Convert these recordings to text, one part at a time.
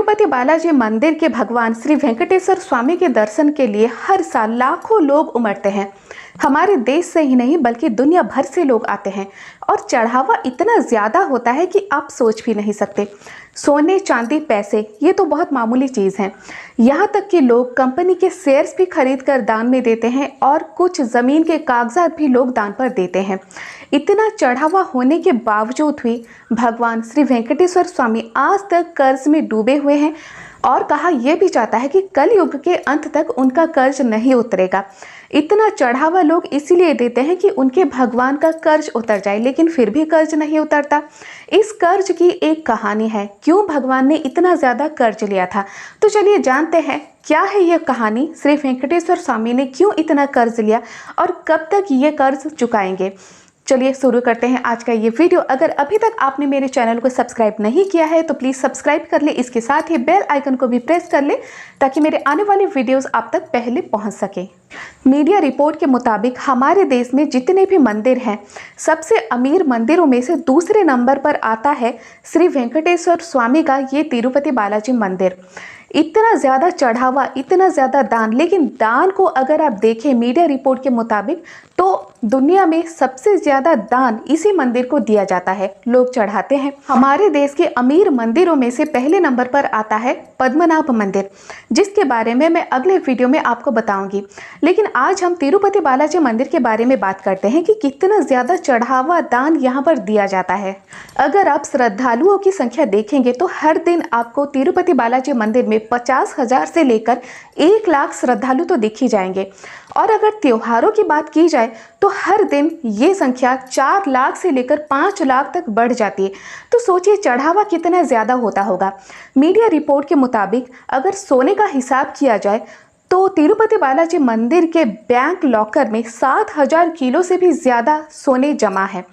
तिरुपति बालाजी मंदिर के भगवान श्री वेंकटेश्वर स्वामी के दर्शन के लिए हर साल लाखों लोग उमड़ते हैं। हमारे देश से ही नहीं बल्कि दुनिया भर से लोग आते हैं और चढ़ावा इतना ज़्यादा होता है कि आप सोच भी नहीं सकते। सोने, चांदी, पैसे ये तो बहुत मामूली चीज़ हैं। यहाँ तक कि लोग कंपनी के शेयर्स भी खरीद कर दान में देते हैं और कुछ ज़मीन के कागजात भी लोग दान पर देते हैं। इतना चढ़ावा होने के बावजूद भी भगवान श्री वेंकटेश्वर स्वामी आज तक कर्ज में डूबे हुए हैं और कहा यह भी चाहता है कि कलयुग के अंत तक उनका कर्ज नहीं उतरेगा। इतना चढ़ावा लोग इसीलिए देते हैं कि उनके भगवान का कर्ज उतर जाए, लेकिन फिर भी कर्ज नहीं उतरता। इस कर्ज की एक कहानी है, क्यों भगवान ने इतना ज़्यादा कर्ज लिया था। तो चलिए जानते हैं क्या है यह कहानी, श्री वेंकटेश्वर स्वामी ने क्यों इतना कर्ज लिया और कब तक ये कर्ज चुकाएंगे। चलिए शुरू करते हैं आज का ये वीडियो। अगर अभी तक आपने मेरे चैनल को सब्सक्राइब नहीं किया है तो प्लीज़ सब्सक्राइब कर ले, इसके साथ ही बेल आइकन को भी प्रेस कर ले ताकि मेरे आने वाले वीडियोस आप तक पहले पहुंच सके। मीडिया रिपोर्ट के मुताबिक हमारे देश में जितने भी मंदिर हैं, सबसे अमीर मंदिरों में से दूसरे नंबर पर आता है श्री वेंकटेश्वर स्वामी का ये तिरुपति बालाजी मंदिर। इतना ज़्यादा चढ़ावा, इतना ज़्यादा दान, लेकिन दान को अगर आप देखें मीडिया रिपोर्ट के मुताबिक तो दुनिया में सबसे ज़्यादा दान इसी मंदिर को दिया जाता है, लोग चढ़ाते हैं। हमारे देश के अमीर मंदिरों में से पहले नंबर पर आता है पद्मनाभ मंदिर, जिसके बारे में मैं अगले वीडियो में आपको बताऊंगी। लेकिन आज हम तिरुपति बालाजी मंदिर के बारे में बात करते हैं कि कितना ज़्यादा चढ़ावा दान यहाँ पर दिया जाता है। अगर आप श्रद्धालुओं की संख्या देखेंगे तो हर दिन आपको तिरुपति बालाजी मंदिर में 50,000 से लेकर 1 लाख श्रद्धालु तो दिख ही जाएंगे। और अगर त्योहारों की बात की जाए तो हर दिन ये संख्या 4 लाख से लेकर 5 लाख तक बढ़ जाती है। तो सोचिए चढ़ावा कितना ज़्यादा होता होगा। मीडिया रिपोर्ट के मुताबिक अगर सोने का हिसाब किया जाए तो तिरुपति बालाजी मंदिर के बैंक लॉकर में 7,000 किलो से भी ज़्यादा सोने जमा है।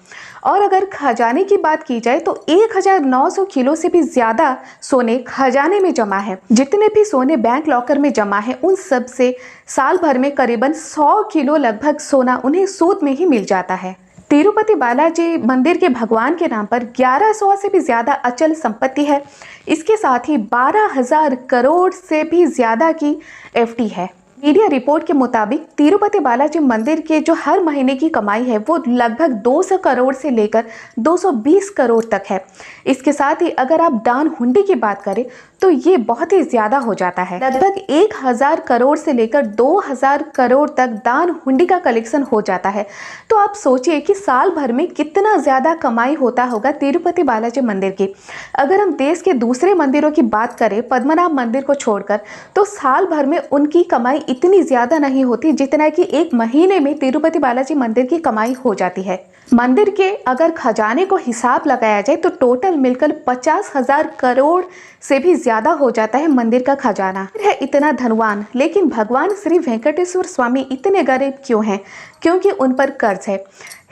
और अगर खजाने की बात की जाए तो 1,900 किलो से भी ज़्यादा सोने खजाने में जमा है। जितने भी सोने बैंक लॉकर में जमा है उन सब से साल भर में करीबन 100 किलो लगभग सोना उन्हें सूद में ही मिल जाता है। तिरुपति बालाजी मंदिर के भगवान के नाम पर 1100 से भी ज़्यादा अचल संपत्ति है। इसके साथ ही 12,000 करोड़ से भी ज़्यादा की एफडी है। मीडिया रिपोर्ट के मुताबिक तिरुपति बालाजी मंदिर के जो हर महीने की कमाई है वो लगभग 200 करोड़ से लेकर 220 करोड़ तक है। इसके साथ ही अगर आप दान हुंडी की बात करें तो ये बहुत ही ज़्यादा हो जाता है। लगभग 1,000 करोड़ से लेकर 2,000 करोड़ तक दान हुंडी का कलेक्शन हो जाता है। तो आप सोचिए कि साल भर में कितना ज़्यादा कमाई होता होगा तिरुपति बालाजी मंदिर की। अगर हम देश के दूसरे मंदिरों की बात करें पद्मनाभ मंदिर को छोड़कर, तो साल भर में उनकी कमाई इतनी ज़्यादा नहीं होती जितना कि एक महीने में तिरुपति बालाजी मंदिर की कमाई हो जाती है। मंदिर के अगर खजाने को हिसाब लगाया जाए तो टोटल मिलकर 50,000 करोड़ से भी ज़्यादा हो जाता है मंदिर का खजाना। है इतना धनवान, लेकिन भगवान श्री वेंकटेश्वर स्वामी इतने गरीब क्यों हैं? क्योंकि उन पर कर्ज है।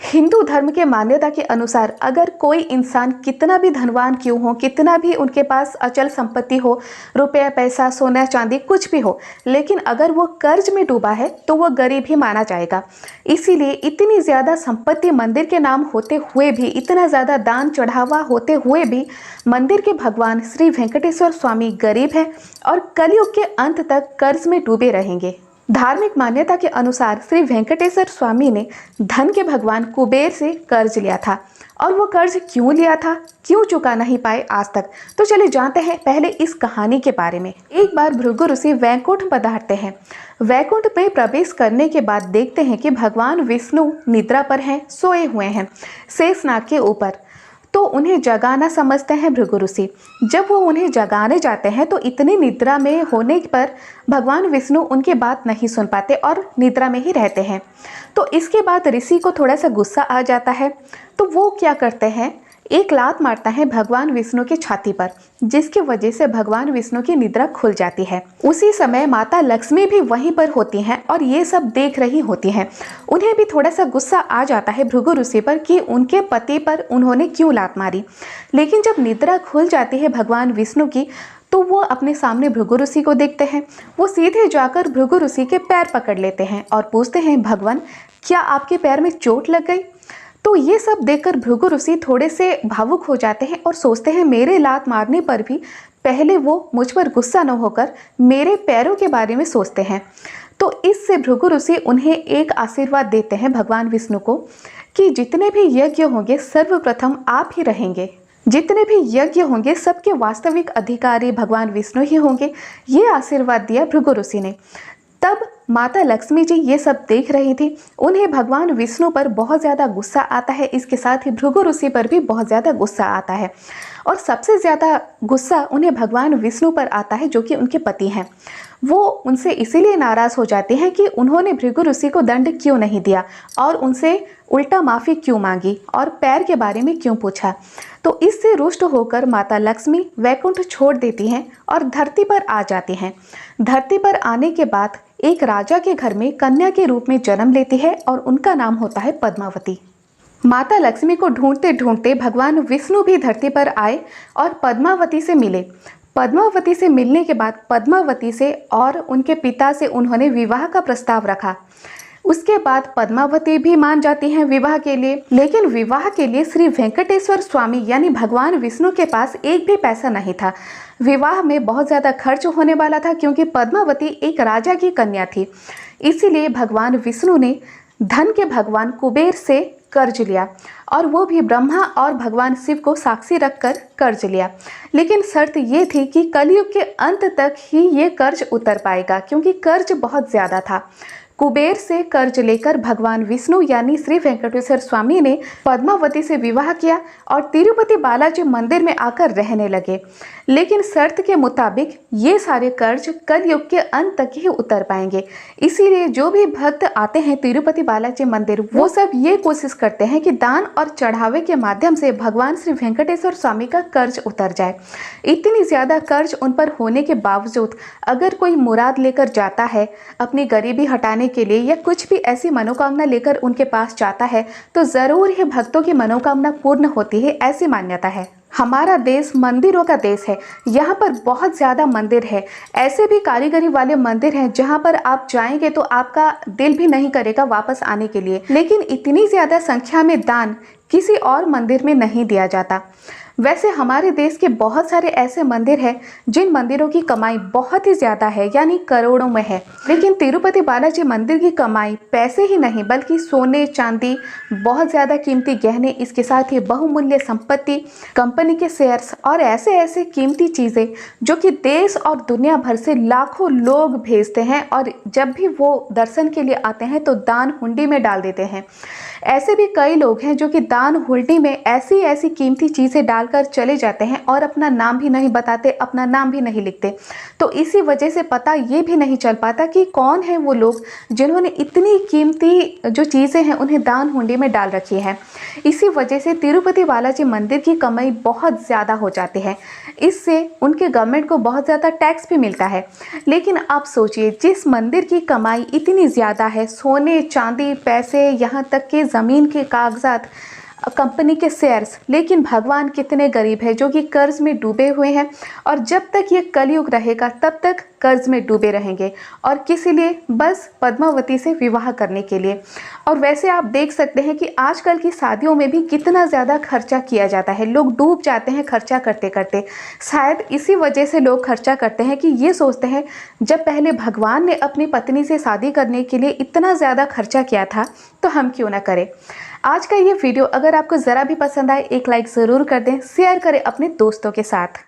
हिंदू धर्म के मान्यता के अनुसार अगर कोई इंसान कितना भी धनवान क्यों हो, कितना भी उनके पास अचल संपत्ति हो, रुपया, पैसा, सोना, चांदी कुछ भी हो, लेकिन अगर वो कर्ज में डूबा है तो वो गरीब ही माना जाएगा। इसीलिए इतनी ज़्यादा संपत्ति मंदिर के नाम होते हुए भी, इतना ज़्यादा दान चढ़ावा होते हुए भी मंदिर के भगवान श्री वेंकटेश्वर स्वामी गरीब हैं और कलयुग के अंत तक कर्ज में डूबे रहेंगे। धार्मिक मान्यता के अनुसार श्री वेंकटेश्वर स्वामी ने धन के भगवान कुबेर से कर्ज लिया था। और वो कर्ज क्यों लिया था, क्यों चुका नहीं पाए आज तक, तो चलिए जानते हैं पहले इस कहानी के बारे में। एक बार भृगु ऋषि वैकुंठ पधारते हैं। वैकुंठ में प्रवेश करने के बाद देखते हैं कि भगवान विष्णु निद्रा पर हैं, सोए हुए हैं शेषनाग के ऊपर। तो उन्हें जगाना समझते हैं भृगु ऋषि। जब वो उन्हें जगाने जाते हैं तो इतनी निद्रा में होने पर भगवान विष्णु उनकी बात नहीं सुन पाते और निद्रा में ही रहते हैं। तो इसके बाद ऋषि को थोड़ा सा गुस्सा आ जाता है। तो वो क्या करते हैं, एक लात मारता है भगवान विष्णु की छाती पर, जिसकी वजह से भगवान विष्णु की निद्रा खुल जाती है। उसी समय माता लक्ष्मी भी वहीं पर होती हैं और ये सब देख रही होती हैं। उन्हें भी थोड़ा सा गुस्सा आ जाता है भृगु ऋषि पर कि उनके पति पर उन्होंने क्यों लात मारी। लेकिन जब निद्रा खुल जाती है भगवान विष्णु की तो वो अपने सामने भृगु ऋषि को देखते हैं। वो सीधे जाकर भृगु ऋषि के पैर पकड़ लेते हैं और पूछते हैं, भगवान क्या आपके पैर में चोट लग गई? तो ये सब देखकर भृगु ऋषि थोड़े से भावुक हो जाते हैं और सोचते हैं मेरे लात मारने पर भी पहले वो मुझ पर गुस्सा न होकर मेरे पैरों के बारे में सोचते हैं। तो इससे भृगु ऋषि उन्हें एक आशीर्वाद देते हैं भगवान विष्णु को कि जितने भी यज्ञ होंगे सर्वप्रथम आप ही रहेंगे, जितने भी यज्ञ होंगे सबके वास्तविक अधिकारी भगवान विष्णु ही होंगे। ये आशीर्वाद दिया भृगु ऋषि ने। तब माता लक्ष्मी जी ये सब देख रही थी। उन्हें भगवान विष्णु पर बहुत ज़्यादा गुस्सा आता है, इसके साथ ही भृगु ऋषि पर भी बहुत ज़्यादा गुस्सा आता है। और सबसे ज़्यादा गुस्सा उन्हें भगवान विष्णु पर आता है जो कि उनके पति हैं। वो उनसे इसीलिए नाराज़ हो जाते हैं कि उन्होंने भृगु ऋषि को दंड क्यों नहीं दिया और उनसे उल्टा माफ़ी क्यों मांगी और पैर के बारे में क्यों पूछा। तो इससे रुष्ट होकर माता लक्ष्मी वैकुंठ छोड़ देती हैं और धरती पर आ जाती हैं। धरती पर आने के बाद एक राजा के घर में कन्या के रूप में जन्म लेती है और उनका नाम होता है पद्मावती। माता लक्ष्मी को ढूंढते ढूंढते भगवान विष्णु भी धरती पर आए और पद्मावती से मिले। पद्मावती से मिलने के बाद पद्मावती से और उनके पिता से उन्होंने विवाह का प्रस्ताव रखा। उसके बाद पद्मावती भी मान जाती हैं विवाह के लिए, लेकिन विवाह के लिए श्री वेंकटेश्वर स्वामी यानी भगवान विष्णु के पास एक भी पैसा नहीं था। विवाह में बहुत ज़्यादा खर्च होने वाला था क्योंकि पद्मावती एक राजा की कन्या थी। इसीलिए भगवान विष्णु ने धन के भगवान कुबेर से कर्ज लिया और वो भी ब्रह्मा और भगवान शिव को साक्षी रखकर कर्ज लिया। लेकिन शर्त ये थी कि कलयुग के अंत तक ही ये कर्ज उतर पाएगा क्योंकि कर्ज बहुत ज़्यादा था। कुबेर से कर्ज लेकर भगवान विष्णु यानी श्री वेंकटेश्वर स्वामी ने पद्मावती से विवाह किया और तिरुपति बालाजी मंदिर में आकर रहने लगे। लेकिन शर्त के मुताबिक ये सारे कर्ज कलयुग के अंत तक ही उतर पाएंगे। इसीलिए जो भी भक्त आते हैं तिरुपति बालाजी मंदिर वो सब ये कोशिश करते हैं कि दान और चढ़ावे के माध्यम से भगवान श्री वेंकटेश्वर स्वामी का कर्ज उतर जाए। इतनी ज़्यादा कर्ज उन पर होने के बावजूद अगर कोई मुराद लेकर जाता है अपनी गरीबी हटाने के लिए या कुछ भी ऐसी मनोकामना लेकर उनके पास जाता है तो ज़रूर ही भक्तों की मनोकामना पूर्ण होती है, ऐसी मान्यता है। हमारा देश मंदिरों का देश है। यहाँ पर बहुत ज़्यादा मंदिर है, ऐसे भी कारीगरी वाले मंदिर हैं जहाँ पर आप जाएंगे तो आपका दिल भी नहीं करेगा वापस आने के लिए। लेकिन इतनी ज़्यादा संख्या में दान किसी और मंदिर में नहीं दिया जाता। वैसे हमारे देश के बहुत सारे ऐसे मंदिर हैं जिन मंदिरों की कमाई बहुत ही ज़्यादा है यानी करोड़ों में है, लेकिन तिरुपति बालाजी मंदिर की कमाई पैसे ही नहीं बल्कि सोने चांदी, बहुत ज़्यादा कीमती गहने, इसके साथ ही बहुमूल्य संपत्ति, कंपनी के शेयर्स और ऐसे ऐसे कीमती चीज़ें जो कि देश और दुनिया भर से लाखों लोग भेजते हैं और जब भी वो दर्शन के लिए आते हैं तो दान हुंडी में डाल देते हैं। ऐसे भी कई लोग हैं जो कि दान हुंडी में ऐसी ऐसी कीमती चीज़ें डालकर चले जाते हैं और अपना नाम भी नहीं बताते, अपना नाम भी नहीं लिखते। तो इसी वजह से पता ये भी नहीं चल पाता कि कौन है वो लोग जिन्होंने इतनी कीमती जो चीज़ें हैं उन्हें दान हुंडी में डाल रखी है। इसी वजह से तिरुपति बालाजी मंदिर की कमाई बहुत ज़्यादा हो जाती है। इससे उनके गवर्नमेंट को बहुत ज़्यादा टैक्स भी मिलता है। लेकिन आप सोचिए, जिस मंदिर की कमाई इतनी ज़्यादा है, सोने चांदी पैसे, यहाँ तक कि ज़मीन के कागजात, कंपनी के शेयर्स, लेकिन भगवान कितने गरीब है जो कि कर्ज में डूबे हुए हैं और जब तक ये कलयुग रहेगा तब तक कर्ज में डूबे रहेंगे। और किसी लिए? बस पद्मावती से विवाह करने के लिए। और वैसे आप देख सकते हैं कि आजकल की शादियों में भी कितना ज़्यादा खर्चा किया जाता है, लोग डूब जाते हैं खर्चा करते करते। शायद इसी वजह से लोग खर्चा करते हैं कि ये सोचते हैं जब पहले भगवान ने अपनी पत्नी से शादी करने के लिए इतना ज़्यादा खर्चा किया था तो हम क्यों ना करें। आज का ये वीडियो अगर आपको ज़रा भी पसंद आए एक लाइक ज़रूर कर दें, शेयर करें अपने दोस्तों के साथ।